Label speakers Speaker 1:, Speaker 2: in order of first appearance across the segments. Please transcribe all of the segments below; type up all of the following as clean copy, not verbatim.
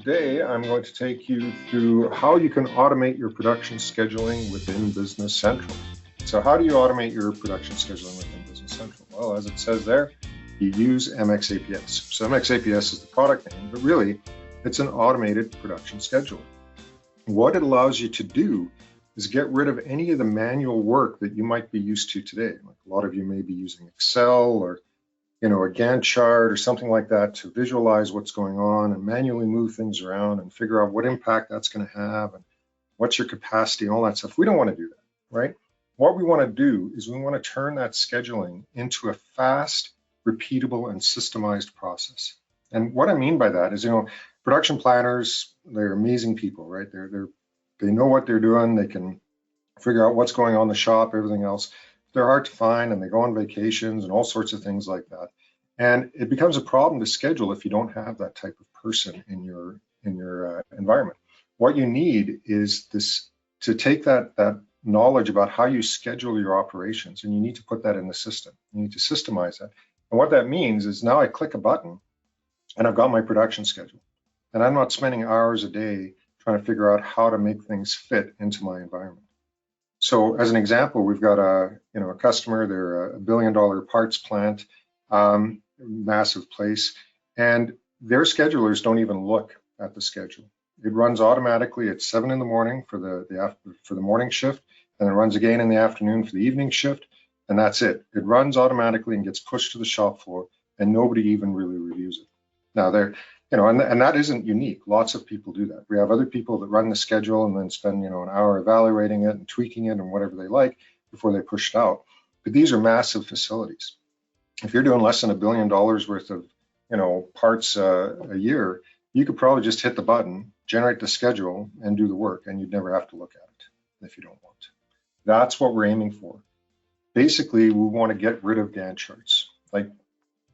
Speaker 1: Today, I'm going to take you through how you can automate your production scheduling within Business Central. So how do you automate your production scheduling within Business Central? Well, as it says there, you use MxAPS. So MxAPS is the product name, but really it's an automated production scheduler. What it allows you to do is get rid of any of the manual work that you might be used to today. Like a lot of you may be using Excel or a Gantt chart or something like that to visualize what's going on and manually move things around and figure out what impact that's going to have and what's your capacity and all that stuff. We don't want to do that, right? What we want to do is we want to turn that scheduling into a fast, repeatable, and systemized process. And what I mean by that is, production planners, they're amazing people, right? They know what they're doing. They can figure out what's going on in the shop, everything else. They're hard to find and they go on vacations and all sorts of things like that. And it becomes a problem to schedule if you don't have that type of person in your environment. What you need is to take that knowledge about how you schedule your operations, and you need to put that in the system. You need to systemize that. And what that means is now I click a button and I've got my production schedule. And I'm not spending hours a day trying to figure out how to make things fit into my environment. So as an example, we've got a customer, they're $1 billion parts plant, massive place, and their schedulers don't even look at the schedule. It runs automatically at 7 in the morning for the morning shift, and it runs again in the afternoon for the evening shift, and that's it. It runs automatically and gets pushed to the shop floor, and nobody even really reviews it. Now and that isn't unique. Lots of people do that. We have other people that run the schedule and then spend, an hour evaluating it and tweaking it and whatever they like before they push it out. But these are massive facilities. If you're doing less than $1 billion worth of, parts a year, you could probably just hit the button, generate the schedule, and do the work, and you'd never have to look at it if you don't want to. That's what we're aiming for. Basically, we want to get rid of Gantt charts. Like,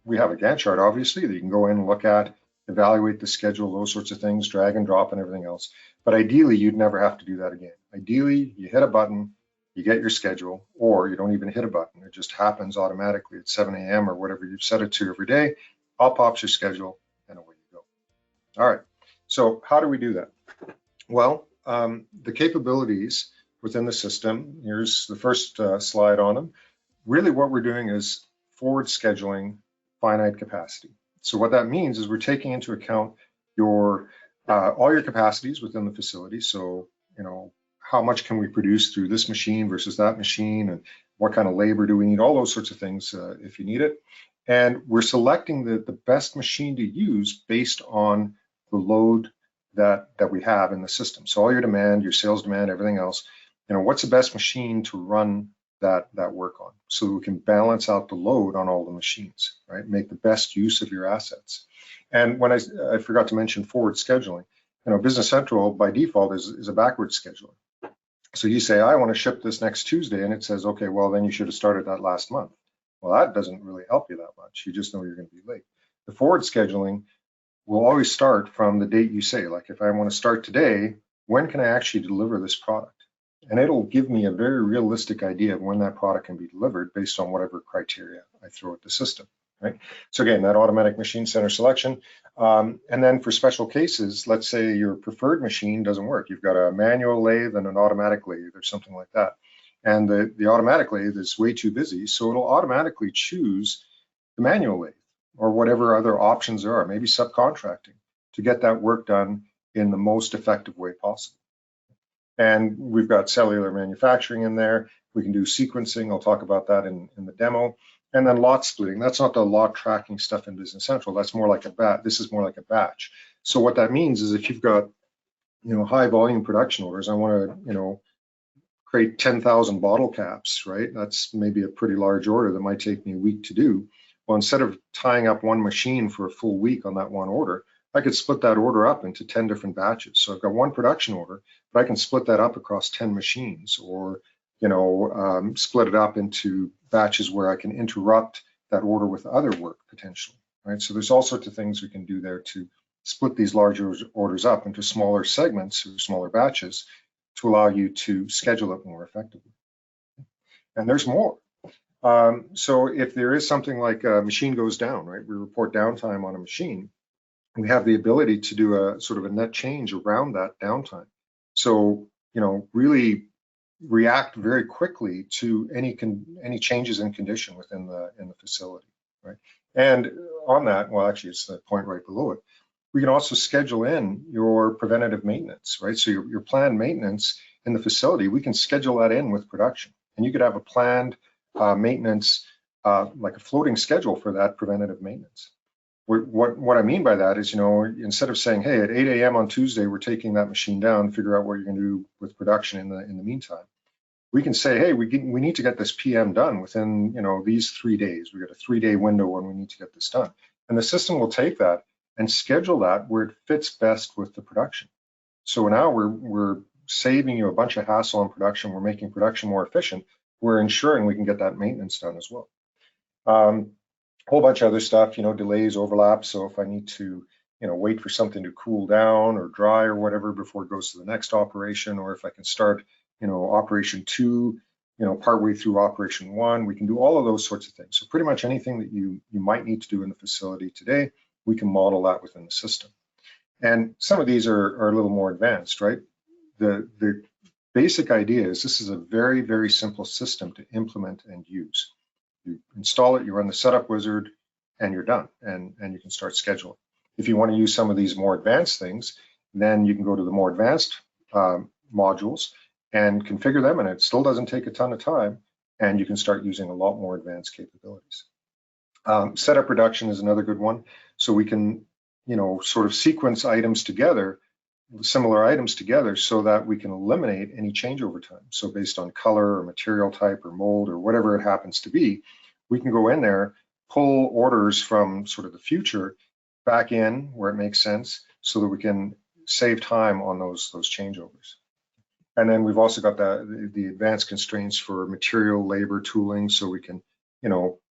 Speaker 1: we have a Gantt chart, obviously, that you can go in and look at, evaluate the schedule, those sorts of things, drag and drop and everything else. But ideally, you'd never have to do that again. Ideally, you hit a button, you get your schedule, or you don't even hit a button. It just happens automatically at 7 a.m. or whatever you've set it to every day. Up pops your schedule, and away you go. All right, so how do we do that? Well, the capabilities within the system, here's the first slide on them. Really what we're doing is forward scheduling finite capacity. So what that means is we're taking into account all your capacities within the facility. So, how much can we produce through this machine versus that machine, and what kind of labor do we need, all those sorts of things if you need it. And we're selecting the best machine to use based on the load that we have in the system. So all your demand, your sales demand, everything else, what's the best machine to run that work on, so we can balance out the load on all the machines, right? Make the best use of your assets. And when I forgot to mention forward scheduling, Business Central by default is a backward scheduler. So you say, I want to ship this next Tuesday, and it says, okay, well, then you should have started that last month. Well, that doesn't really help you that much. You just know you're going to be late. The forward scheduling will always start from the date you say. Like, if I want to start today, when can I actually deliver this product? And it'll give me a very realistic idea of when that product can be delivered based on whatever criteria I throw at the system, right? So again, that automatic machine center selection. And then for special cases, let's say your preferred machine doesn't work. You've got a manual lathe and an automatic lathe or something like that. And the automatic lathe is way too busy, so it'll automatically choose the manual lathe or whatever other options there are, maybe subcontracting, to get that work done in the most effective way possible. And we've got cellular manufacturing in there. We can do sequencing. I'll talk about that in the demo. And then lot splitting. That's not the lot tracking stuff in Business Central. That's more like a batch. This is more like a batch. So what that means is if you've got, high volume production orders, I want to, create 10,000 bottle caps, right? That's maybe a pretty large order that might take me a week to do. Well, instead of tying up one machine for a full week on that one order, I could split that order up into 10 different batches. So I've got one production order, but I can split that up across 10 machines, or split it up into batches where I can interrupt that order with other work potentially, right? So there's all sorts of things we can do there to split these larger orders up into smaller segments or smaller batches to allow you to schedule it more effectively. And there's more. So if there is something like a machine goes down, right? We report downtime on a machine. we have the ability to do a sort of a net change around that downtime. So, really react very quickly to any changes in condition within the facility, right? And on that, well, actually, it's the point right below it. We can also schedule in your preventative maintenance, right? So your planned maintenance in the facility, we can schedule that in with production, and you could have a planned maintenance, like a floating schedule for that preventative maintenance. What I mean by that is, instead of saying, hey, at 8 a.m. on Tuesday, we're taking that machine down, figure out what you're going to do with production in the meantime. We can say, hey, we need to get this PM done within, these 3 days. We got a 3-day window when we need to get this done. And the system will take that and schedule that where it fits best with the production. So now we're saving you a bunch of hassle on production. We're making production more efficient. We're ensuring we can get that maintenance done as well. Whole bunch of other stuff, delays, overlaps. So if I need to, wait for something to cool down or dry or whatever before it goes to the next operation, or if I can start, operation 2, partway through operation 1, we can do all of those sorts of things. So pretty much anything that you might need to do in the facility today, we can model that within the system. And some of these are a little more advanced, right? The basic idea is this is a very, very simple system to implement and use. You install it, you run the setup wizard, and you're done, and you can start scheduling. If you want to use some of these more advanced things, then you can go to the more advanced modules and configure them, and it still doesn't take a ton of time, and you can start using a lot more advanced capabilities. Setup reduction is another good one. So we can, sort of sequence items together, similar items together, so that we can eliminate any changeover time. So based on color or material type or mold or whatever it happens to be, we can go in there, pull orders from sort of the future back in where it makes sense, so that we can save time on those changeovers. And then we've also got the advanced constraints for material, labor, tooling, so we can,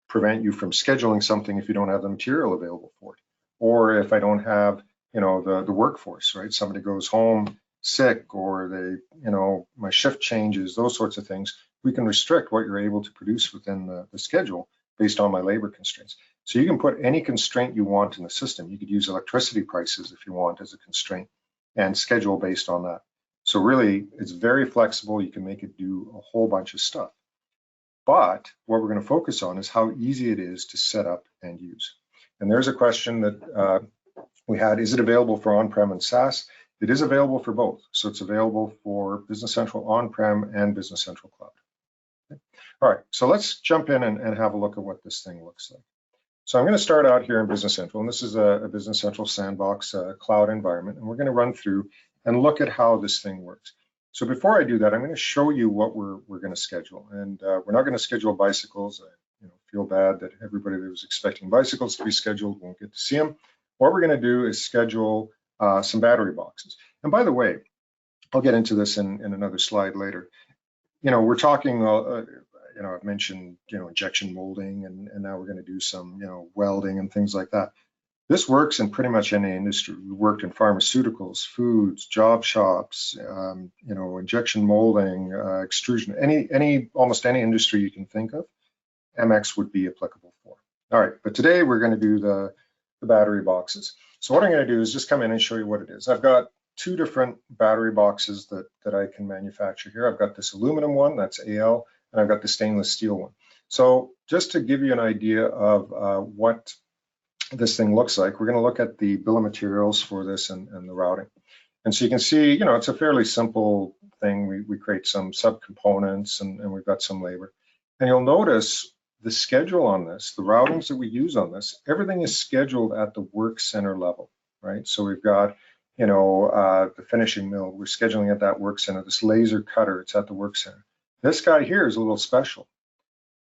Speaker 1: prevent you from scheduling something if you don't have the material available for it, or if I don't have, the workforce, right? Somebody goes home sick, or they, my shift changes, those sorts of things. We can restrict what you're able to produce within the schedule based on my labor constraints. So you can put any constraint you want in the system. You could use electricity prices if you want as a constraint and schedule based on that. So really, it's very flexible. You can make it do a whole bunch of stuff. But what we're going to focus on is how easy it is to set up and use. And there's a question that we had, is it available for on-prem and SaaS? It is available for both. So it's available for Business Central on-prem and Business Central Cloud. Okay. All right, so let's jump in and have a look at what this thing looks like. So I'm going to start out here in Business Central, and this is a Business Central sandbox cloud environment, and we're going to run through and look at how this thing works. So before I do that, I'm going to show you what we're going to schedule, and we're not going to schedule bicycles. I feel bad that everybody that was expecting bicycles to be scheduled won't get to see them. What we're going to do is schedule some battery boxes. And by the way, I'll get into this in another slide later. We're talking, I've mentioned, injection molding, and now we're going to do some, welding and things like that. This works in pretty much any industry. We worked in pharmaceuticals, foods, job shops, injection molding, extrusion, almost any industry you can think of, MX would be applicable for. All right, but today we're going to do the battery boxes. So what I'm going to do is just come in and show you what it is. I've got 2 different battery boxes that I can manufacture here. I've got this aluminum one, that's AL, and I've got the stainless steel one. So just to give you an idea of what this thing looks like, we're going to look at the bill of materials for this and the routing. And so you can see, it's a fairly simple thing. We create some subcomponents and we've got some labor. And you'll notice the schedule on this, the routings that we use on this, everything is scheduled at the work center level, right? So we've got, the finishing mill, we're scheduling at that work center. This laser cutter, it's at the work center. This guy here is a little special.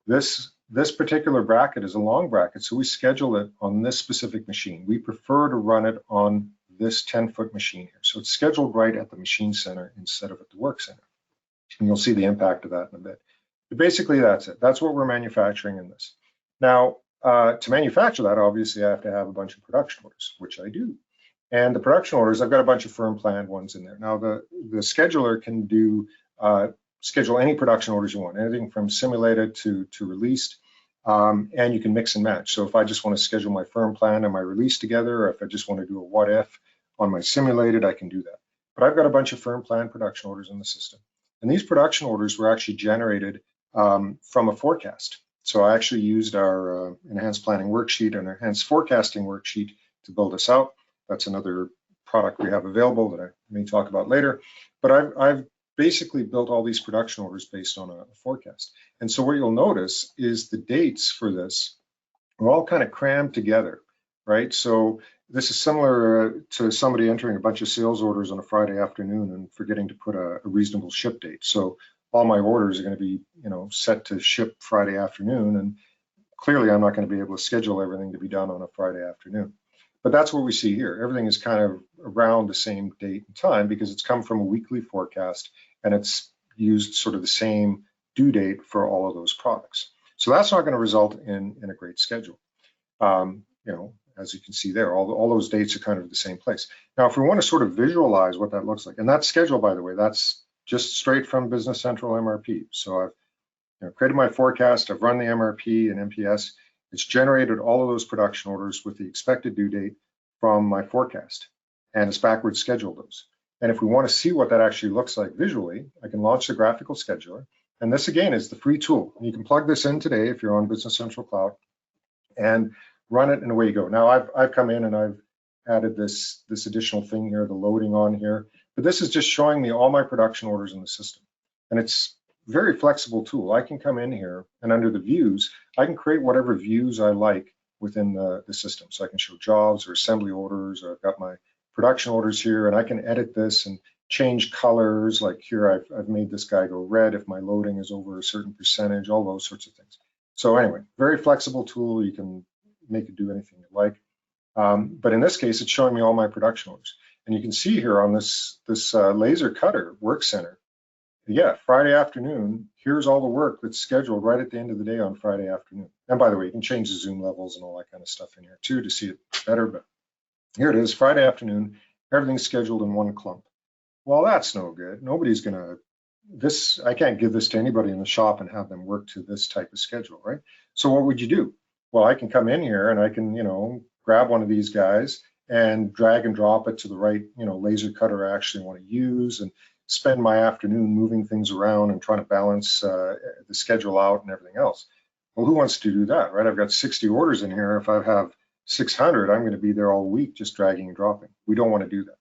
Speaker 1: This particular bracket is a long bracket, so we schedule it on this specific machine. We prefer to run it on this 10-foot machine here. So it's scheduled right at the machine center instead of at the work center. And you'll see the impact of that in a bit. But basically, that's it. That's what we're manufacturing in this. Now, to manufacture that, obviously, I have to have a bunch of production orders, which I do. And the production orders, I've got a bunch of firm planned ones in there. Now, the scheduler can do schedule any production orders you want, anything from simulated to released. And you can mix and match. So if I just want to schedule my firm plan and my release together, or if I just want to do a what if on my simulated, I can do that. But I've got a bunch of firm plan production orders in the system. And these production orders were actually generated from a forecast. So I actually used our enhanced planning worksheet and our enhanced forecasting worksheet to build this out. That's another product we have available that I may talk about later. But I've basically built all these production orders based on a forecast. And so what you'll notice is the dates for this are all kind of crammed together, right? So this is similar to somebody entering a bunch of sales orders on a Friday afternoon and forgetting to put a reasonable ship date. So all my orders are going to be, set to ship Friday afternoon, and clearly I'm not going to be able to schedule everything to be done on a Friday afternoon. But that's what we see here. Everything is kind of around the same date and time because it's come from a weekly forecast and it's used sort of the same due date for all of those products. So that's not going to result in a great schedule. As you can see there, all those dates are kind of the same place. Now, if we want to sort of visualize what that looks like, and that schedule, by the way, that's just straight from Business Central MRP. So I've created my forecast, I've run the MRP and MPS. It's generated all of those production orders with the expected due date from my forecast, and it's backwards scheduled those. And if we want to see what that actually looks like visually, I can launch the graphical scheduler. And this, again, is the free tool. And you can plug this in today if you're on Business Central Cloud and run it, and away you go. Now, I've come in and I've added this additional thing here, the loading on here. But this is just showing me all my production orders in the system. And it's a very flexible tool. I can come in here and under the views, I can create whatever views I like within the system. So I can show jobs or assembly orders, or I've got my production orders here, and I can edit this and change colors. Like here, I've made this guy go red if my loading is over a certain percentage, all those sorts of things. So anyway, very flexible tool. You can make it do anything you like. But in this case, it's showing me all my production orders. And you can see here on this laser cutter work center, yeah, Friday afternoon, here's all the work that's scheduled right at the end of the day on Friday afternoon. And by the way, you can change the zoom levels and all that kind of stuff in here too to see it better. But here it is, Friday afternoon, everything's scheduled in one clump. Well, that's no good. Nobody's gonna, I can't give this to anybody in the shop and have them work to this type of schedule, right? So what would you do? Well, I can come in here and I can, grab one of these guys and drag and drop it to the right, laser cutter I actually want to use, and spend my afternoon moving things around and trying to balance the schedule out and everything else. Well, who wants to do that, right? I've got 60 orders in here. If I have 600, I'm going to be there all week just dragging and dropping. We don't want to do that.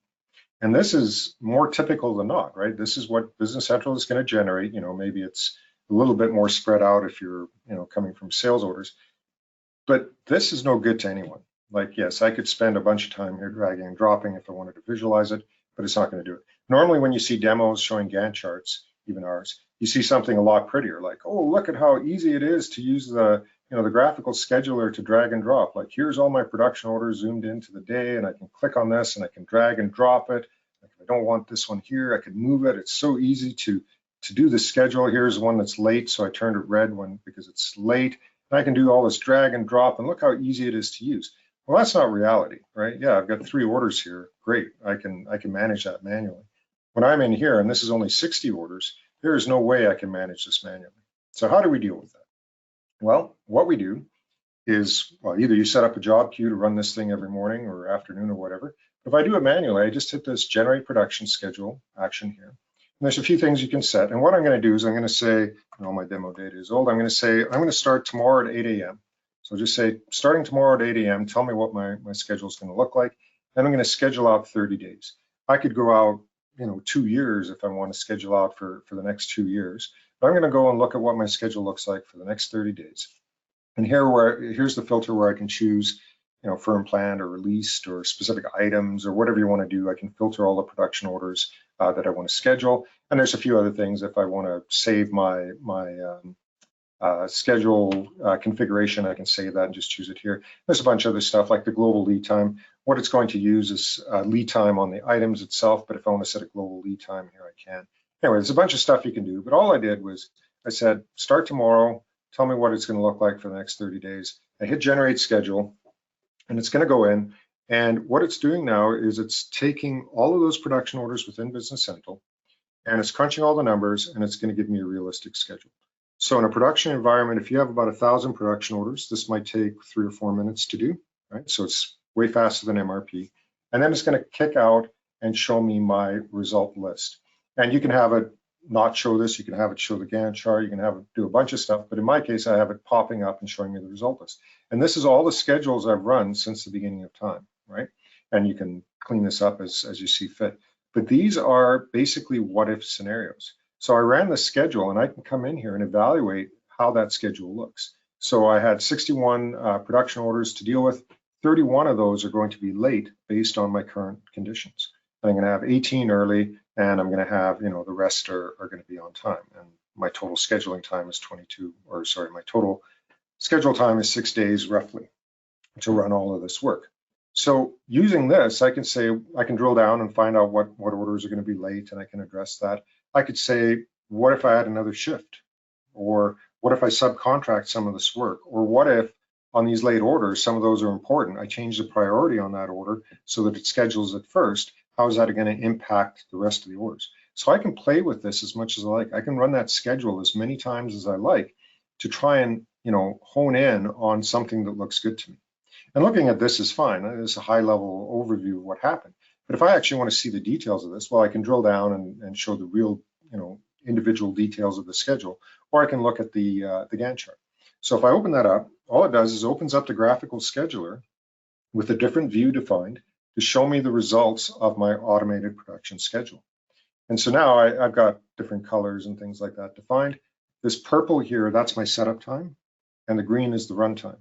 Speaker 1: And this is more typical than not, right? This is what Business Central is going to generate. Maybe it's a little bit more spread out if you're, coming from sales orders. But this is no good to anyone. Like, yes, I could spend a bunch of time here dragging and dropping if I wanted to visualize it, but it's not going to do it. Normally, when you see demos showing Gantt charts, even ours, you see something a lot prettier, like, oh, look at how easy it is to use the graphical scheduler to drag and drop. Like, here's all my production orders zoomed into the day, and I can click on this and I can drag and drop it. Like, if I don't want this one here, I can move it. It's so easy to do the schedule. Here's one that's late, so I turned it red because it's late. And I can do all this drag and drop, and look how easy it is to use. Well, that's not reality, right? Yeah, I've got 3 orders here. Great, I can manage that manually. When I'm in here, and this is only 60 orders, there is no way I can manage this manually. So how do we deal with that? Well, what we do is, either you set up a job queue to run this thing every morning or afternoon or whatever. If I do it manually, I just hit this generate production schedule action here. And there's a few things you can set. And what I'm going to do is I'm going to say, my demo data is old. I'm going to say, I'm going to start tomorrow at 8 a.m. So just say, starting tomorrow at 8 a.m., tell me what my schedule is going to look like. Then I'm going to schedule out 30 days. I could go out, 2 years if I want to schedule out for the next 2 years. But I'm going to go and look at what my schedule looks like for the next 30 days. And here's the filter where I can choose, firm planned or released or specific items or whatever you want to do. I can filter all the production orders that I want to schedule. And there's a few other things. If I want to save my schedule configuration, I can save that and just choose it here. There's a bunch of other stuff like the global lead time. What it's going to use is lead time on the items itself, but if I want to set a global lead time here, I can. Anyway, there's a bunch of stuff you can do, but all I did was I said, start tomorrow, tell me what it's going to look like for the next 30 days. I hit generate schedule, and it's going to go in. And what it's doing now is it's taking all of those production orders within Business Central, and it's crunching all the numbers, and it's going to give me a realistic schedule. So in a production environment, if you have about 1,000 production orders, this might take 3 or 4 minutes to do, right? So it's way faster than MRP. And then it's going to kick out and show me my result list. And you can have it not show this, you can have it show the Gantt chart, you can have it do a bunch of stuff, but in my case, I have it popping up and showing me the result list. And this is all the schedules I've run since the beginning of time, right? And you can clean this up as you see fit. But these are basically what-if scenarios. So I ran the schedule and I can come in here and evaluate how that schedule looks. So I had 61 production orders to deal with. 31 of those are going to be late based on my current conditions. I'm going to have 18 early, and I'm going to have, the rest are going to be on time. And my total scheduling time is my total schedule time is 6 days roughly to run all of this work. So using this, I can drill down and find out what orders are going to be late, and I can address that. I could say, what if I had another shift? Or what if I subcontract some of this work? Or what if on these late orders, some of those are important, I change the priority on that order so that it schedules it first. How is that going to impact the rest of the orders? So I can play with this as much as I like. I can run that schedule as many times as I like to try and, hone in on something that looks good to me. And looking at this is fine. This is a high level overview of what happened. But if I actually want to see the details of this, well, I can drill down and show the real, individual details of the schedule, or I can look at the Gantt chart. So if I open that up, all it does is opens up the graphical scheduler with a different view defined to show me the results of my automated production schedule. And so now I've got different colors and things like that defined. This purple here, that's my setup time, and the green is the runtime,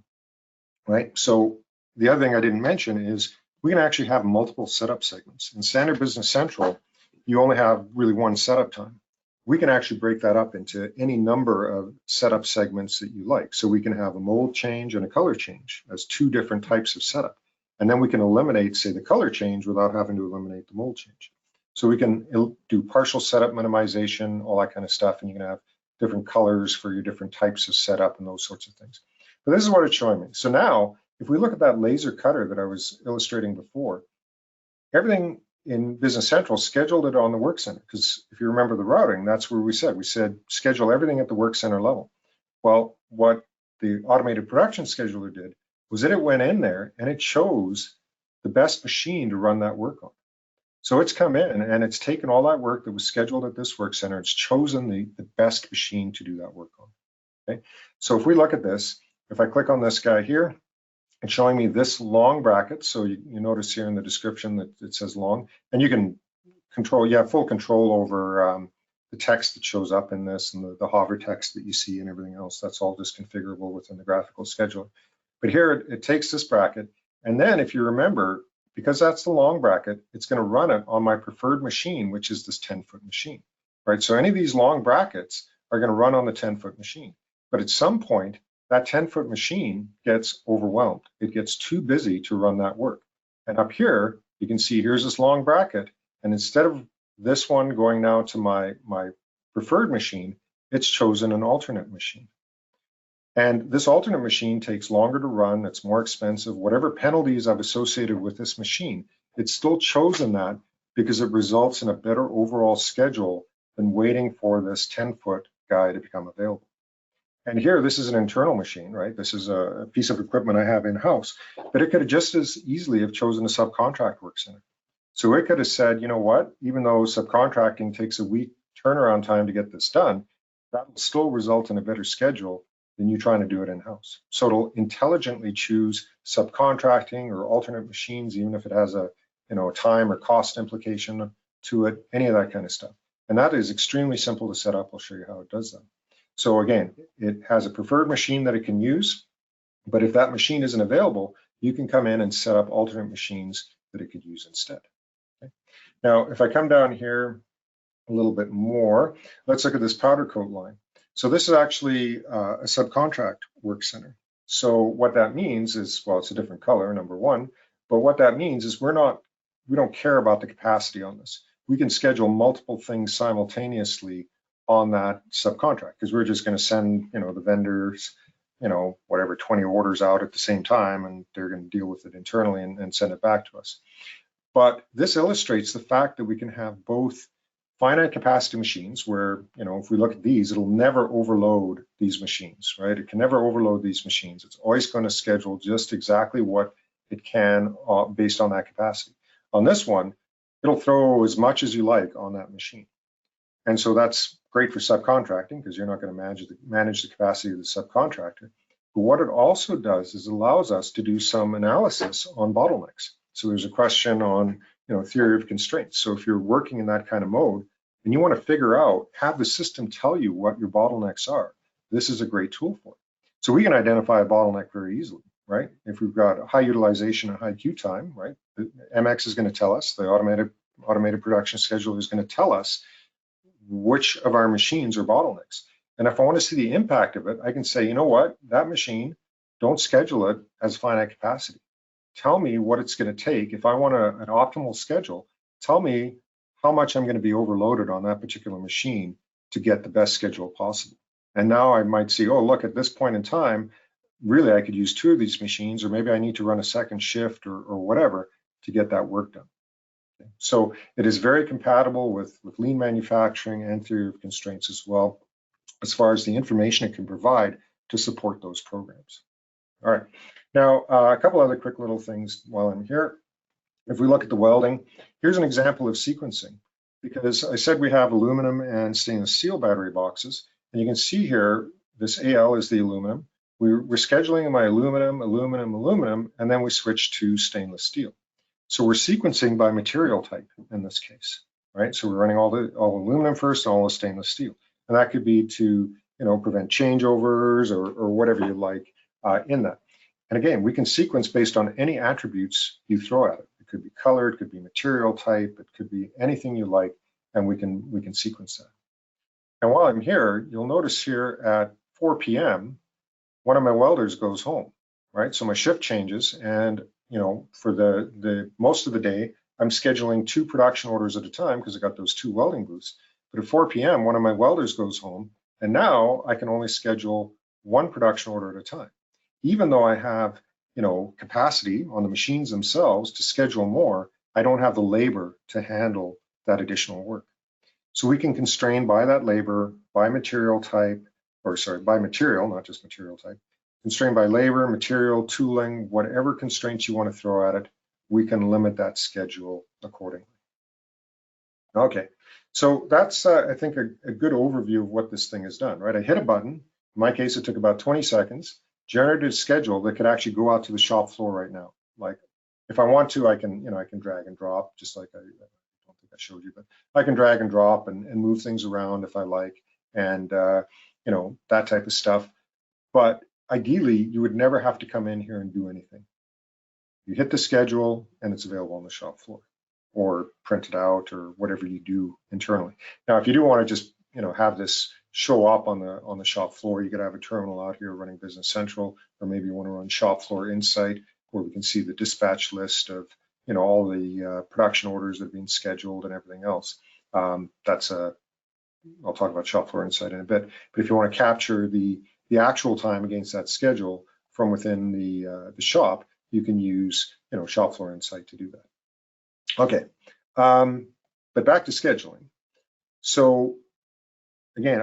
Speaker 1: right? So the other thing I didn't mention is we can actually have multiple setup segments. In Standard Business Central, you only have really one setup time. We can actually break that up into any number of setup segments that you like. So we can have a mold change and a color change as 2 different types of setup. And then we can eliminate, say, the color change without having to eliminate the mold change. So we can do partial setup minimization, all that kind of stuff, and you can have different colors for your different types of setup and those sorts of things. But this is what it's showing me. So now, if we look at that laser cutter that I was illustrating before, everything in Business Central scheduled it on the work center, because if you remember the routing, that's where we said schedule everything at the work center level. Well, what the automated production scheduler did was that it went in there and it chose the best machine to run that work on. So it's come in and it's taken all that work that was scheduled at this work center, it's chosen the best machine to do that work on. Okay, so if we look at this, if I click on this guy here, it's showing me this long bracket. So you notice here in the description that it says long, and you can you have full control over the text that shows up in this and the hover text that you see and everything else. That's all just configurable within the graphical scheduler. But here it takes this bracket, and then if you remember, because that's the long bracket, it's going to run it on my preferred machine, which is this 10-foot machine, right? So any of these long brackets are going to run on the 10-foot machine. But at some point, that 10-foot machine gets overwhelmed. It gets too busy to run that work. And up here, you can see here's this long bracket, and instead of this one going now to my preferred machine, it's chosen an alternate machine. And this alternate machine takes longer to run, it's more expensive, whatever penalties I've associated with this machine, it's still chosen that because it results in a better overall schedule than waiting for this 10-foot guy to become available. And here, this is an internal machine, right? This is a piece of equipment I have in-house, but it could have just as easily have chosen a subcontract work center. So it could have said, you know what, even though subcontracting takes a week turnaround time to get this done, that will still result in a better schedule than you trying to do it in-house. So it'll intelligently choose subcontracting or alternate machines, even if it has a time or cost implication to it, any of that kind of stuff. And that is extremely simple to set up. I'll show you how it does that. So again, it has a preferred machine that it can use, but if that machine isn't available, you can come in and set up alternate machines that it could use instead. Okay. Now, if I come down here a little bit more, let's look at this powder coat line. So this is actually a subcontract work center. So what that means is, well, it's a different color, number one, but what that means is we don't care about the capacity on this. We can schedule multiple things simultaneously on that subcontract because we're just going to send, the vendors, whatever, 20 orders out at the same time, and they're going to deal with it internally and send it back to us. But this illustrates the fact that we can have both finite capacity machines where, if we look at these, it'll never overload these machines, right? It can never overload these machines. It's always going to schedule just exactly what it can based on that capacity. On this one, it'll throw as much as you like on that machine. And so that's great for subcontracting because you're not going to manage the capacity of the subcontractor. But what it also does is it allows us to do some analysis on bottlenecks. So there's a question on, theory of constraints. So if you're working in that kind of mode and you want to figure out, have the system tell you what your bottlenecks are, this is a great tool for it. So we can identify a bottleneck very easily, right? If we've got a high utilization and high queue time, right? The MX is going to tell us, the automated production scheduler is going to tell us which of our machines are bottlenecks. And if I want to see the impact of it, I can say, you know what, that machine, don't schedule it as finite capacity. Tell me what it's going to take. If I want an optimal schedule, tell me how much I'm going to be overloaded on that particular machine to get the best schedule possible. And now I might see, oh, look, at this point in time, really I could use 2 of these machines, or maybe I need to run a second shift or whatever to get that work done. Okay. So it is very compatible with lean manufacturing and theory of constraints as well, as far as the information it can provide to support those programs. All right. Now, a couple other quick little things while I'm here. If we look at the welding, here's an example of sequencing, because I said we have aluminum and stainless steel battery boxes, and you can see here, this AL is the aluminum. We're scheduling my aluminum, and then we switch to stainless steel. So we're sequencing by material type in this case, right? So we're running all aluminum first, and all the stainless steel. And that could be to, prevent changeovers or whatever you like in that. And again, we can sequence based on any attributes you throw at it. It could be color, it could be material type, it could be anything you like, and we can sequence that. And while I'm here, you'll notice here at 4 p.m., one of my welders goes home, right? So my shift changes, and for the most of the day, I'm scheduling 2 production orders at a time because I got those 2 welding booths. But at 4 p.m., one of my welders goes home, and now I can only schedule 1 production order at a time. Even though I have, capacity on the machines themselves to schedule more, I don't have the labor to handle that additional work. So we can constrain by that labor, by material type, by material, not just material type, constrained by labor, material, tooling, whatever constraints you want to throw at it, we can limit that schedule accordingly. Okay, so that's, I think, a good overview of what this thing has done, right? I hit a button. In my case, it took about 20 seconds. Generated a schedule that could actually go out to the shop floor right now. Like, if I want to, I can drag and drop, just like I don't think I showed you, but I can drag and drop and move things around if I like, and that type of stuff. But ideally, you would never have to come in here and do anything. You hit the schedule, and it's available on the shop floor, or print it out, or whatever you do internally. Now, if you do want to just have this show up on the shop floor, you could have a terminal out here running Business Central, or maybe you want to run Shop Floor Insight, where we can see the dispatch list of all the production orders that have been scheduled and everything else. I'll talk about Shop Floor Insight in a bit. But if you want to capture the actual time against that schedule from within the shop, you can use Shop Floor Insight to do that. Okay, but back to scheduling. So again,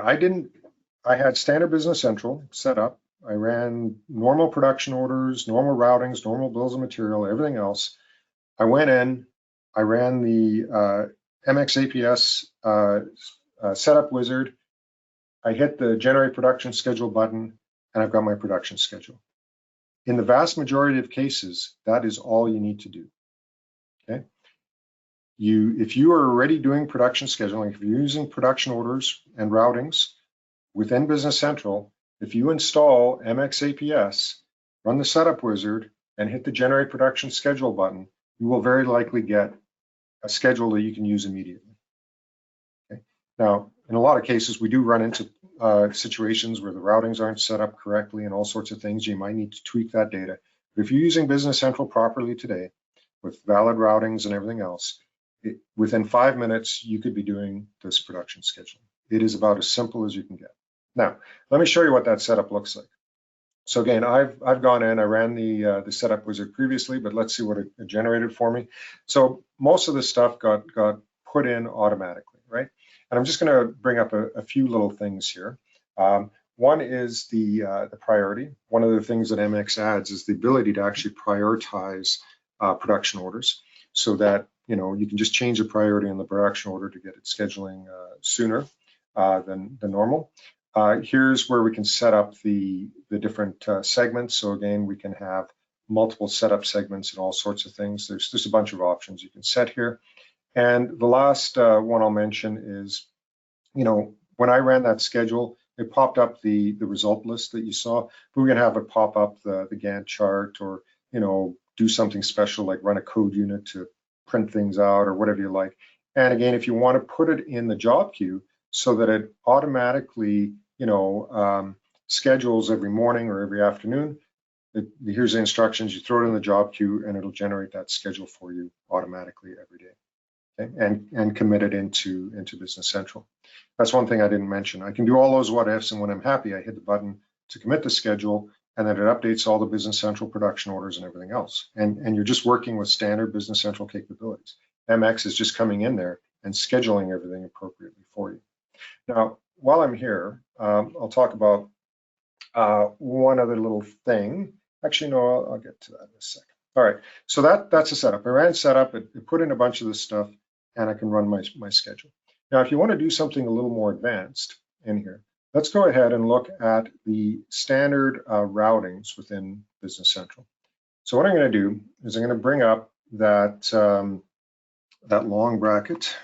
Speaker 1: I had standard Business Central set up. I ran normal production orders, normal routings, normal bills of material, everything else. I went in, I ran the MxAPS setup wizard. I hit the generate production schedule button, and I've got my production schedule. In the vast majority of cases, that is all you need to do, okay? If you are already doing production scheduling, if you're using production orders and routings within Business Central, if you install MxAPS, run the setup wizard, and hit the generate production schedule button, you will very likely get a schedule that you can use immediately. Okay. Now, in a lot of cases, we do run into situations where the routings aren't set up correctly and all sorts of things. You might need to tweak that data. But if you're using Business Central properly today, with valid routings and everything else, within 5 minutes, you could be doing this production scheduling. It is about as simple as you can get. Now, let me show you what that setup looks like. So again, I've gone in, I ran the setup wizard previously, but let's see what it generated for me. So most of this stuff got put in automatically, right? And I'm just going to bring up a few little things here. One is the priority. One of the things that MX adds is the ability to actually prioritize production orders, so that you can just change the priority in the production order to get it scheduling sooner than normal. Here's where we can set up the different segments. So again, we can have multiple setup segments and all sorts of things. There's a bunch of options you can set here. And the last one I'll mention is, when I ran that schedule, it popped up the result list that you saw, but we're gonna have it pop up the Gantt chart, or do something special like run a code unit to print things out or whatever you like. And again, if you want to put it in the job queue so that it automatically schedules every morning or every afternoon, here's the instructions. You throw it in the job queue and it'll generate that schedule for you automatically every day. Okay? And commit it into Business Central. That's one thing I didn't mention. I can do all those what ifs, and when I'm happy, I hit the button to commit the schedule, and then it updates all the Business Central production orders and everything else. And you're just working with standard Business Central capabilities. MX is just coming in there and scheduling everything appropriately for you. Now, while I'm here, I'll talk about one other little thing. Actually, no, I'll get to that in a second. All right, so that's a setup. I ran setup, it put in a bunch of this stuff, and I can run my schedule. Now, if you want to do something a little more advanced in here, let's go ahead and look at the standard routings within Business Central. So what I'm going to do is I'm going to bring up that long bracket.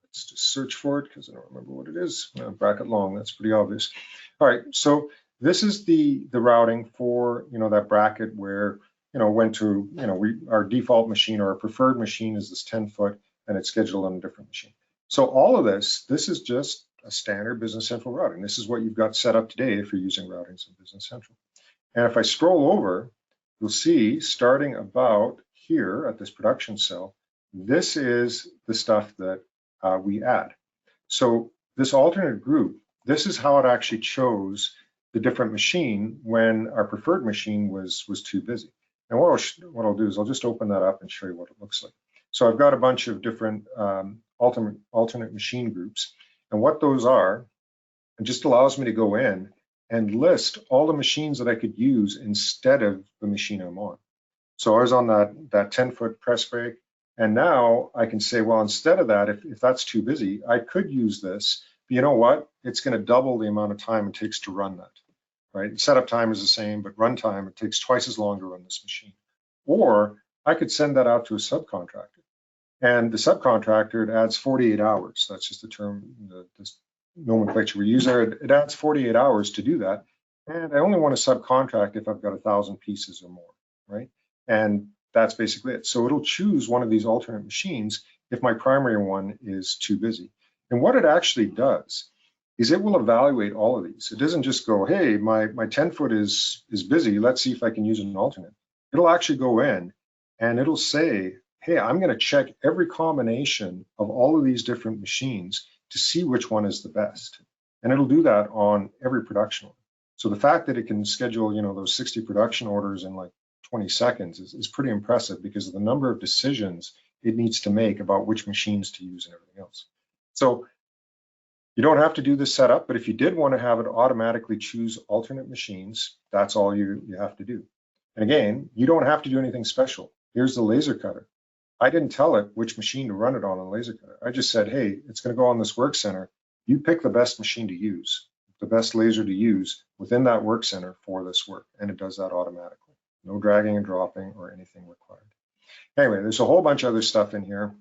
Speaker 1: Let's just search for it because I don't remember what it is. Bracket long, that's pretty obvious. All right, so this is the routing for that bracket where our default machine or our preferred machine is this 10-foot, and it's scheduled on a different machine. So all of this is just a standard Business Central routing. This is what you've got set up today if you're using routings in Business Central. And if I scroll over, you'll see starting about here at this production cell, this is the stuff that we add. So this alternate group, this is how it actually chose the different machine when our preferred machine was too busy. And what I'll do is I'll just open that up and show you what it looks like. So I've got a bunch of different alternate machine groups, and what those are, it just allows me to go in and list all the machines that I could use instead of the machine I'm on. So I was on that 10-foot press brake, and now I can say, well, instead of that, if that's too busy, I could use this, but you know what? It's going to double the amount of time it takes to run that, right? Setup time is the same, but run time, it takes twice as long to run this machine. Or I could send that out to a subcontractor. And the subcontractor, it adds 48 hours. That's just the term, this nomenclature we use there. It adds 48 hours to do that. And I only want to subcontract if I've got 1,000 pieces or more, right? And that's basically it. So it'll choose one of these alternate machines if my primary one is too busy. And what it actually does is it will evaluate all of these. It doesn't just go, hey, my 10-foot is busy. Let's see if I can use an alternate. It'll actually go in and it'll say, hey, I'm going to check every combination of all of these different machines to see which one is the best. And it'll do that on every production order. So the fact that it can schedule, those 60 production orders in like 20 seconds is pretty impressive because of the number of decisions it needs to make about which machines to use and everything else. So you don't have to do this setup, but if you did want to have it automatically choose alternate machines, that's all you have to do. And again, you don't have to do anything special. Here's the laser cutter. I didn't tell it which machine to run it on a laser cutter. I just said, hey, it's going to go on this work center. You pick the best machine to use, the best laser to use within that work center for this work. And it does that automatically. No dragging and dropping or anything required. Anyway, there's a whole bunch of other stuff in here.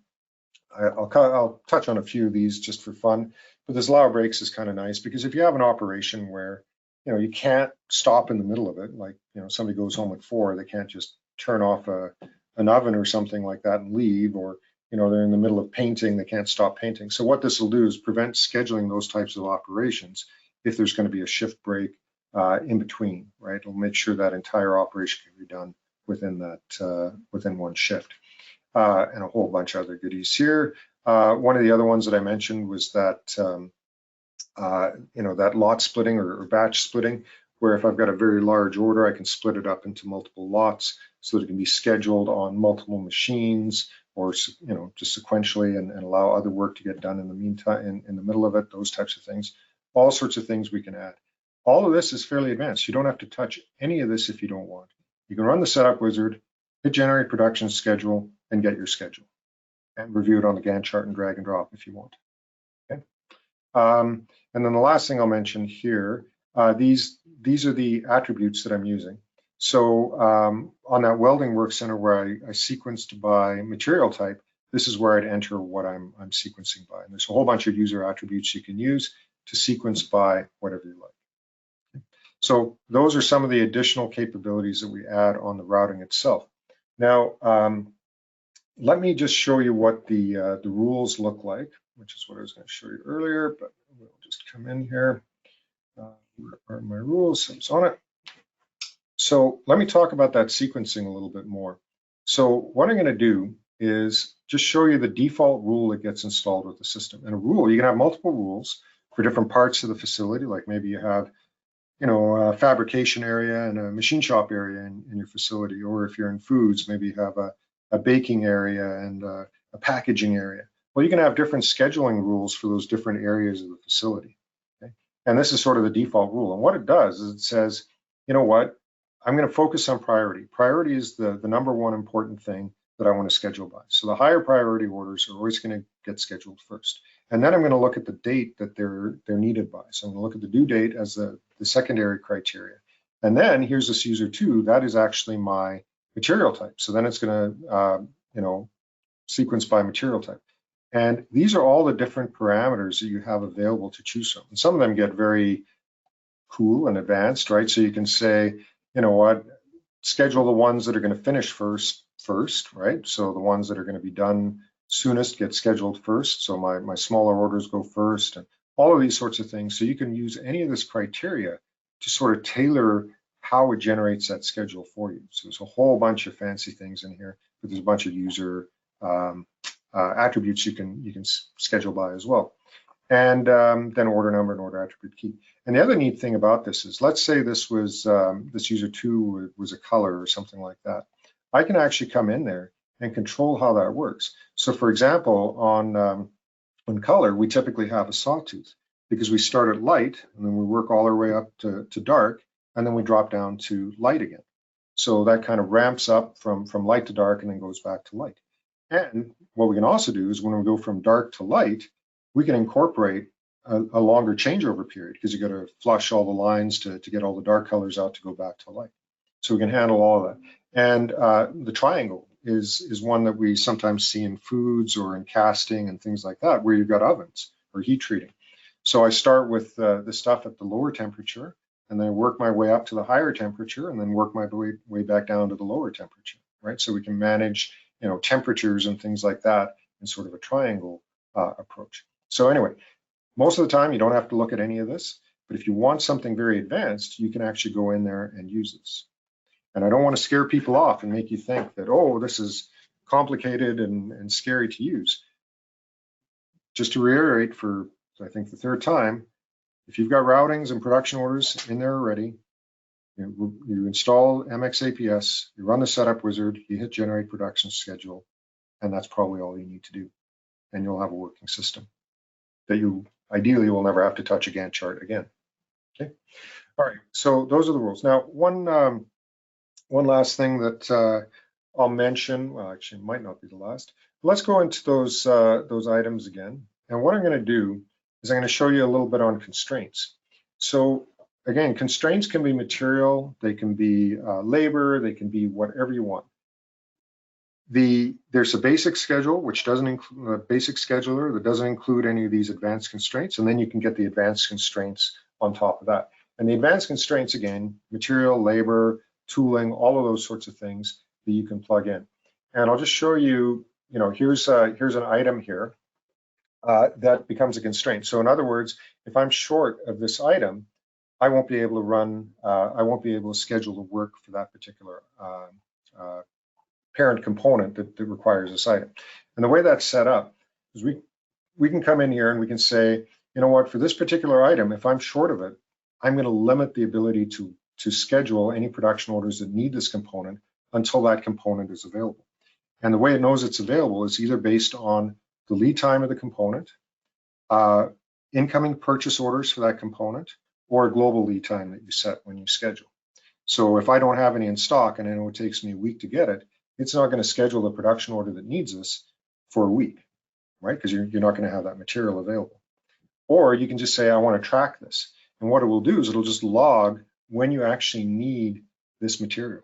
Speaker 1: I'll touch on a few of these just for fun, but this allow breaks is kind of nice because if you have an operation where you can't stop in the middle of it, like somebody goes home at 4, they can't just turn off an oven or something like that and leave, or they're in the middle of painting, they can't stop painting. So what this will do is prevent scheduling those types of operations if there's going to be a shift break in between, right? It'll make sure that entire operation can be done within that within one shift. And a whole bunch of other goodies here. One of the other ones that I mentioned was that that lot splitting or batch splitting, where if I've got a very large order, I can split it up into multiple lots so that it can be scheduled on multiple machines, or just sequentially and allow other work to get done in the meantime, in the middle of it, those types of things. All sorts of things we can add. All of this is fairly advanced. You don't have to touch any of this if you don't want. You can run the setup wizard, hit generate production schedule, and get your schedule, and review it on the Gantt chart and drag and drop if you want. Okay. And then the last thing I'll mention here, these are the attributes that I'm using. So on that welding work center where I sequenced by material type, this is where I'd enter what I'm sequencing by. And there's a whole bunch of user attributes you can use to sequence by whatever you like. Okay. So those are some of the additional capabilities that we add on the routing itself. Now, let me just show you what the rules look like, which is what I was going to show you earlier, but we'll just come in here. Where are my rules? It's on it. So let me talk about that sequencing a little bit more. So what I'm going to do is just show you the default rule that gets installed with the system. And a rule, you can have multiple rules for different parts of the facility, like maybe you have, a fabrication area and a machine shop area in your facility, or if you're in foods, maybe you have a baking area and a packaging area. Well, you can have different scheduling rules for those different areas of the facility. Okay? And this is sort of the default rule. And what it does is it says, you know what, I'm going to focus on priority. Priority is the number one important thing that I want to schedule by. So the higher priority orders are always going to get scheduled first. And then I'm going to look at the date that they're needed by. So I'm going to look at the due date as the secondary criteria. And then here's this user 2, that is actually my material type. So then it's going to, sequence by material type. And these are all the different parameters that you have available to choose from. And some of them get very cool and advanced, right? So you can say, you know what, schedule the ones that are going to finish first, right? So the ones that are going to be done soonest get scheduled first. So my smaller orders go first, and all of these sorts of things. So you can use any of this criteria to sort of tailor how it generates that schedule for you. So there's a whole bunch of fancy things in here, but there's a bunch of user attributes you can schedule by as well. And then order number and order attribute key. And the other neat thing about this is, let's say this was this user 2 was a color or something like that. I can actually come in there and control how that works. So for example, on color, we typically have a sawtooth because we start at light and then we work all our way up to dark, and then we drop down to light again. So that kind of ramps up from light to dark and then goes back to light. And what we can also do is when we go from dark to light, we can incorporate a longer changeover period because you got to flush all the lines to get all the dark colors out to go back to light. So we can handle all of that. And the triangle is one that we sometimes see in foods or in casting and things like that, where you've got ovens or heat treating. So I start with the stuff at the lower temperature, and then I work my way up to the higher temperature, and then work my way back down to the lower temperature, right? So we can manage, temperatures and things like that in sort of a triangle approach. So anyway, most of the time you don't have to look at any of this, but if you want something very advanced, you can actually go in there and use this. And I don't want to scare people off and make you think that, oh, this is complicated and scary to use. Just to reiterate for, I think, the third time, if you've got routings and production orders in there already, you install MxAPS, you run the setup wizard, you hit generate production schedule, and that's probably all you need to do. And you'll have a working system that you ideally will never have to touch a Gantt chart again. Okay. All right. So those are the rules. Now, one last thing that I'll mention. Well, actually, it might not be the last. Let's go into those items again. And what I'm going to do is I'm going to show you a little bit on constraints. So again, constraints can be material, they can be labor, they can be whatever you want. There's a basic schedule, which doesn't include a basic scheduler that doesn't include any of these advanced constraints, and then you can get the advanced constraints on top of that. And the advanced constraints, again, material, labor, tooling, all of those sorts of things that you can plug in. And I'll just show you, here's an item here that becomes a constraint. So in other words, if I'm short of this item, I won't be able to run, I won't be able to schedule the work for that particular parent component that requires this item. And the way that's set up is we can come in here and we can say, you know what, for this particular item, if I'm short of it, I'm going to limit the ability to schedule any production orders that need this component until that component is available. And the way it knows it's available is either based on the lead time of the component, incoming purchase orders for that component, or a global lead time that you set when you schedule. So if I don't have any in stock and I know it takes me a week to get it, it's not going to schedule the production order that needs this for a week, right? Because you're not going to have that material available. Or you can just say, I want to track this. And what it will do is it'll just log when you actually need this material.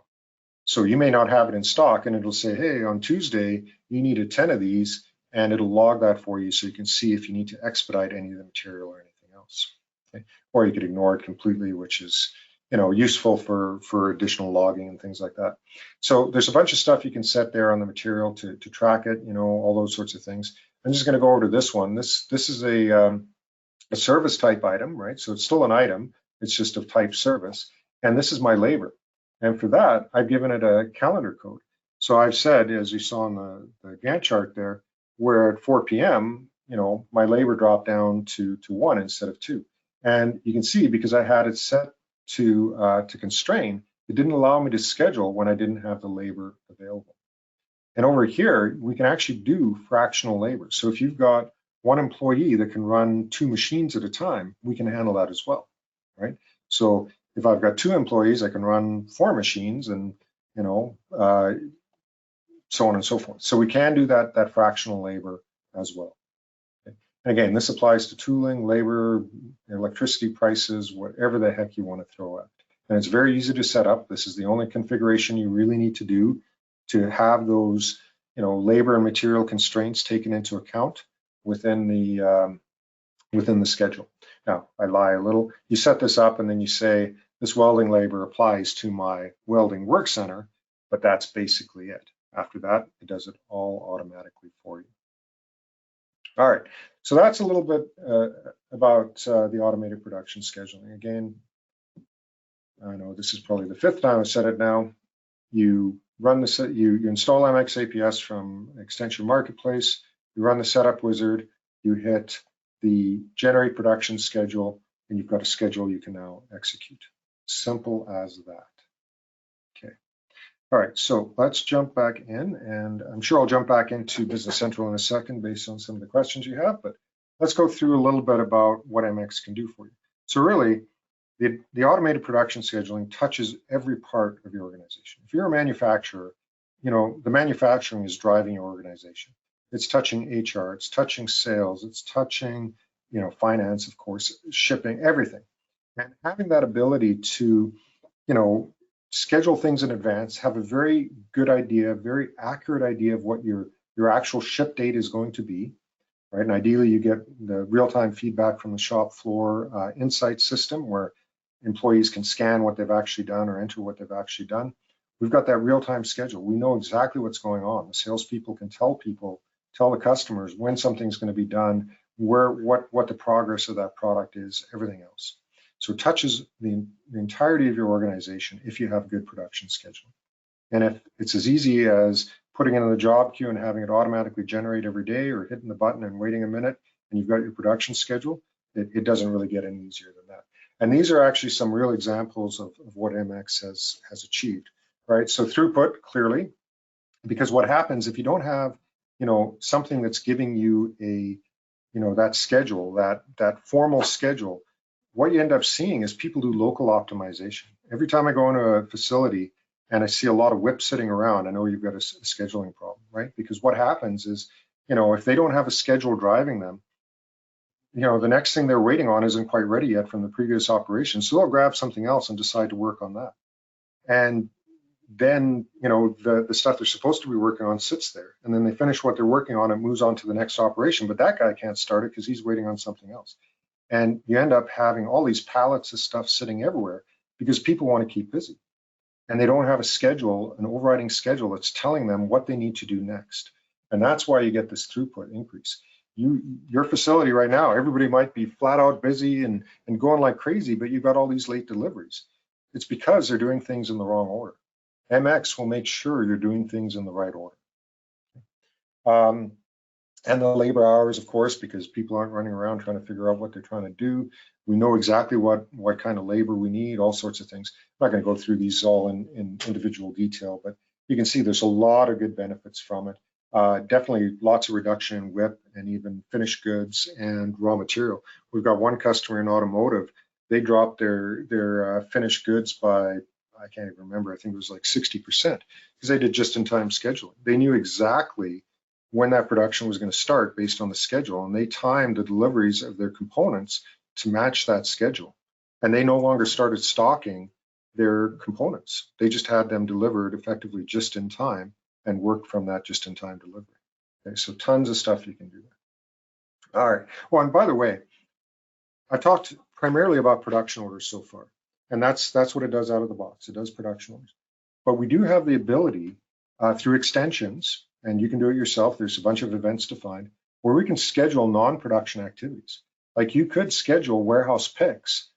Speaker 1: So you may not have it in stock and it'll say, hey, on Tuesday, you needed 10 of these, and it'll log that for you so you can see if you need to expedite any of the material or anything else. Okay? Or you could ignore it completely, which is useful for additional logging and things like that. So there's a bunch of stuff you can set there on the material to track it, all those sorts of things. I'm just going to go over to this one. This is a service type item, right? So it's still an item. It's just of type service. And this is my labor. And for that, I've given it a calendar code. So I've said, as you saw on the Gantt chart there, where at 4 p.m., my labor dropped down to 1 instead of 2. And you can see, because I had it set to constrain, it didn't allow me to schedule when I didn't have the labor available. And over here, we can actually do fractional labor. So if you've got one employee that can run 2 machines at a time, we can handle that as well, right? So if I've got 2 employees, I can run 4 machines, and so on and so forth. So we can do that fractional labor as well. And again, this applies to tooling, labor, electricity prices, whatever the heck you want to throw at. And it's very easy to set up. This is the only configuration you really need to do to have those, labor and material constraints taken into account within the schedule. Now, I lie a little. You set this up and then you say, this welding labor applies to my welding work center, but that's basically it. After that, it does it all automatically for you. All right, so that's a little bit about the automated production scheduling. Again, I know this is probably the 5th time I've said it now. You run you install MxAPS from Extension Marketplace, you run the setup wizard, you hit the generate production schedule, and you've got a schedule you can now execute. Simple as that. Okay. All right, so let's jump back in, and I'm sure I'll jump back into Business Central in a second based on some of the questions you have, but let's go through a little bit about what MX can do for you. So really, the automated production scheduling touches every part of your organization. If you're a manufacturer, the manufacturing is driving your organization. It's touching HR, it's touching sales, it's touching, finance, of course, shipping, everything. And having that ability to, schedule things in advance, have a very good idea, very accurate idea of what your actual ship date is going to be, right? And ideally, you get the real-time feedback from the shop floor insight system where employees can scan what they've actually done or enter what they've actually done. We've got that real-time schedule. We know exactly what's going on. The salespeople can tell the customers when something's going to be done, what the progress of that product is, everything else. So it touches the entirety of your organization if you have good production scheduling. And if it's as easy as putting it in the job queue and having it automatically generate every day, or hitting the button and waiting a minute and you've got your production schedule, it doesn't really get any easier than that. And these are actually some real examples of what MX has achieved, right? So throughput, clearly, because what happens if you don't have, something that's giving you a, that schedule, that formal schedule, what you end up seeing is people do local optimization. Every time I go into a facility and I see a lot of WIP sitting around, I know you've got a scheduling problem, right? Because what happens is, if they don't have a schedule driving them, the next thing they're waiting on isn't quite ready yet from the previous operation. So they'll grab something else and decide to work on that. And then, the stuff they're supposed to be working on sits there. And then they finish what they're working on and moves on to the next operation. But that guy can't start it because he's waiting on something else. And you end up having all these pallets of stuff sitting everywhere because people want to keep busy. And they don't have a schedule, an overriding schedule that's telling them what they need to do next. And that's why you get this throughput increase. Your facility right now, everybody might be flat out busy and going like crazy, but you've got all these late deliveries. It's because they're doing things in the wrong order. MX will make sure you're doing things in the right order. And the labor hours, of course, because people aren't running around trying to figure out what they're trying to do. We know exactly what kind of labor we need, all sorts of things. I'm not going to go through these all in individual detail, but you can see there's a lot of good benefits from it. Definitely lots of reduction in WIP and even finished goods and raw material. We've got one customer in automotive. They dropped their finished goods by, I can't even remember, I think it was like 60%, because they did just-in-time scheduling. They knew exactly when that production was going to start based on the schedule, and they timed the deliveries of their components to match that schedule. And they no longer started stocking their components. They just had them delivered effectively just in time and work from that just-in-time delivery. Okay, so tons of stuff you can do there. All right. Well, and by the way, I've talked primarily about production orders so far, and that's what it does out of the box. It does production orders. But we do have the ability through extensions, and you can do it yourself. There's a bunch of events defined where we can schedule non-production activities. Like you could schedule warehouse picks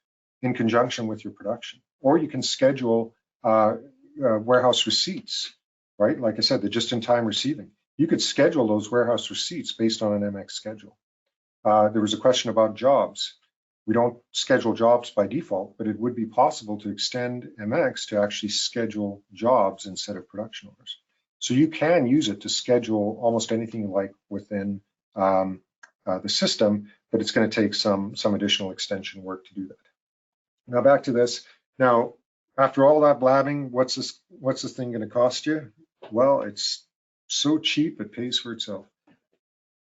Speaker 1: in conjunction with your production, or you can schedule warehouse receipts, right? Like I said, the just-in-time receiving. You could schedule those warehouse receipts based on an MX schedule. There was a question about jobs. We don't schedule jobs by default, but it would be possible to extend MX to actually schedule jobs instead of production orders. So you can use it to schedule almost anything you like within the system, but it's going to take some additional extension work to do that. Now back to this. Now, after all that blabbing, what's this thing going to cost you? Well, it's so cheap it pays for itself.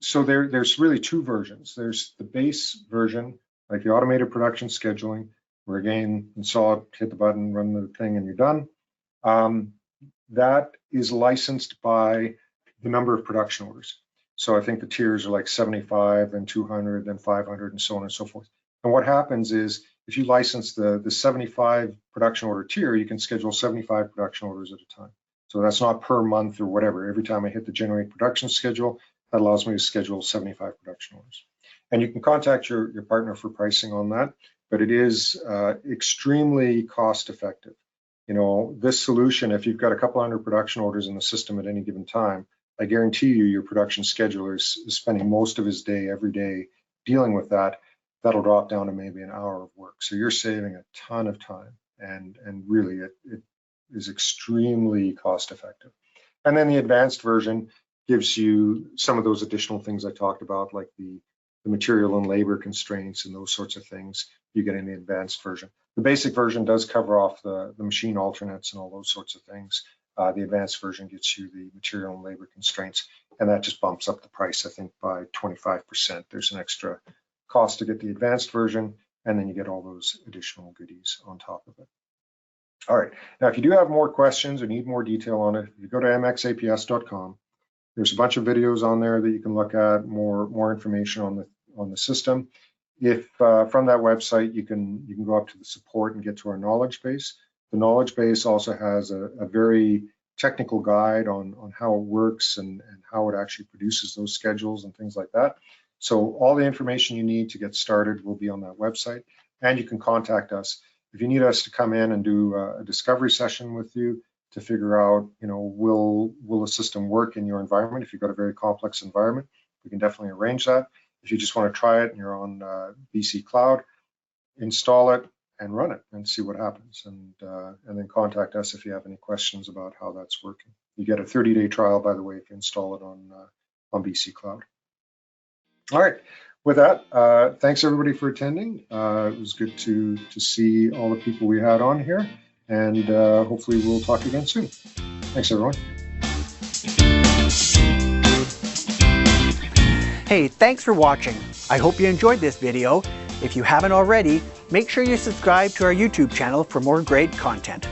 Speaker 1: So there's really two versions. There's the base version, like the automated production scheduling, where again, install it, hit the button, run the thing, and you're done. That is licensed by the number of production orders. So I think the tiers are like 75, then 200, then 500, and so on and so forth. And what happens is, if you license the 75 production order tier, you can schedule 75 production orders at a time. So that's not per month or whatever. Every time I hit the generate production schedule, that allows me to schedule 75 production orders. And you can contact your partner for pricing on that, but it is extremely cost effective. You know, this solution, if you've got a couple hundred production orders in the system at any given time, I guarantee you your production scheduler is spending most of his day every day dealing with that. That'll drop down to maybe an hour of work. So you're saving a ton of time, and really it is extremely cost effective. And then the advanced version gives you some of those additional things I talked about, like the material and labor constraints and those sorts of things you get in the advanced version. The basic version does cover off the machine alternates and all those sorts of things. The advanced version gets you the material and labor constraints, and that just bumps up the price, I think, by 25%. There's an extra cost to get the advanced version, and then you get all those additional goodies on top of it. All right, now if you do have more questions or need more detail on it, if you go to MxAPS.com, there's a bunch of videos on there that you can look at, more information on the system. If from that website you can go up to the support and get to our knowledge base. The knowledge base also has a very technical guide on how it works and how it actually produces those schedules and things like that. So all the information you need to get started will be on that website, and you can contact us. If you need us to come in and do a discovery session with you to figure out, you know, will the system work in your environment? If you've got a very complex environment, we can definitely arrange that. If you just want to try it and you're on BC Cloud, install it and run it and see what happens, and then contact us if you have any questions about how that's working. You get a 30-day trial, by the way, if you install it on BC Cloud. All right, with that, thanks everybody for attending. It was good to see all the people we had on here, and hopefully we'll talk again soon. Thanks everyone.
Speaker 2: Hey, thanks for watching. I hope you enjoyed this video. If you haven't already, make sure you subscribe to our YouTube channel for more great content.